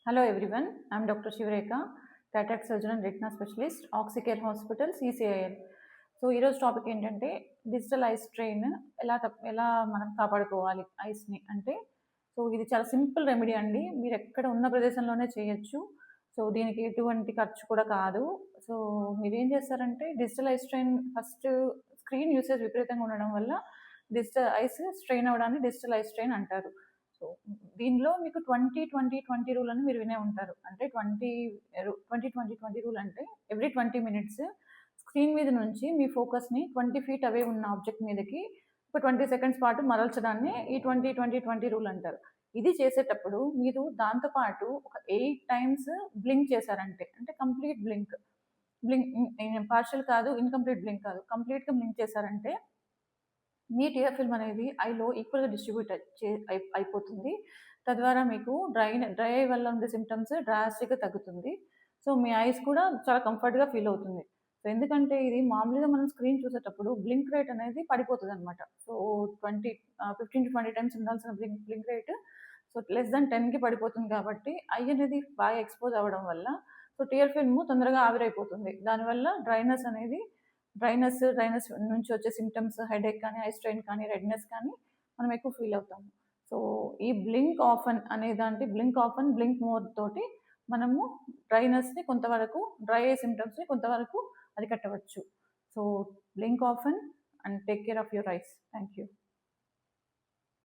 Hello everyone, I am Dr. Shivreka, cataract surgeon and retina specialist, Oxycare Hospital, CCIL. So ఈరోజు topic ఏంటంటే digital eye strain ఎలా మనం కాపాడుకోవాలి ఐస్ని అంటే. So ఇది చాలా సింపుల్ రెమెడీ అండి, మీరు ఎక్కడ ఉన్న ప్రదేశంలోనే చేయొచ్చు. సో దీనికి ఎటువంటి ఖర్చు కూడా కాదు. సో మీరు ఏం చేస్తారంటే digital eye strain first screen usage విపరీతంగా ఉండడం వల్ల డిజిటల్ ఐస్ స్ట్రెయిన్ అవ్వడాన్ని డిజిటల్ ఐ స్ట్రెయిన్ అంటారు. సో దీనిలో మీకు 20-20-20 రూల్ అని మీరు వినే ఉంటారు. అంటే 20-20-20 రూల్ అంటే ఎవ్రీ 20 మినిట్స్ స్క్రీన్ మీద నుంచి మీ ఫోకస్ని 20 ఫీట్ అవే ఉన్న ఆబ్జెక్ట్ మీదకి ఒక 20 సెకండ్స్ పాటు మరల్చడాన్ని ఈ 20-20-20 రూల్ అంటారు. ఇది చేసేటప్పుడు మీరు దాంతోపాటు ఒక 8 టైమ్స్ బ్లింక్ చేశారంటే, అంటే కంప్లీట్ బ్లింక్ పార్షియల్ కాదు, ఇన్కంప్లీట్ బ్లింక్ కాదు, కంప్లీట్గా బ్లింక్ చేశారంటే మీ టియర్ ఫిల్మ్ అనేది ఐలో ఈక్వల్గా డిస్ట్రిబ్యూట్ అయిపోతుంది. తద్వారా మీకు డ్రై ఐ వల్ల ఉండే సిమ్టమ్స్ డ్రాస్టిక్గా తగ్గుతుంది. సో మీ ఐస్ కూడా చాలా కంఫర్ట్గా ఫీల్ అవుతుంది. సో ఎందుకంటే ఇది మామూలుగా మనం స్క్రీన్ చూసేటప్పుడు బ్లింక్ రేట్ అనేది పడిపోతుంది అనమాట. సో 15-20 టైమ్స్ ఉండాల్సిన blink rate so less than 10కి పడిపోతుంది. కాబట్టి ఐ అనేది బాగా ఎక్స్పోజ్ అవ్వడం వల్ల సో టియర్ ఫిల్మ్ తొందరగా ఆవిరైపోతుంది. దానివల్ల డ్రైనెస్ నుంచి వచ్చే సిమ్టమ్స్ హెడేక్ కానీ, ఐ స్ట్రెయిన్ కానీ, రెడ్నెస్ కానీ మనం ఎక్కువ ఫీల్ అవుతాము. సో ఈ బ్లింక్ ఆఫన్ అనే బ్లింక్ మోర్ తోటి మనము డ్రైనెస్ని కొంతవరకు, డ్రై ఐ సిమ్టమ్స్ని కొంతవరకు అరికట్టవచ్చు. So blink often and take care of your eyes. Thank you.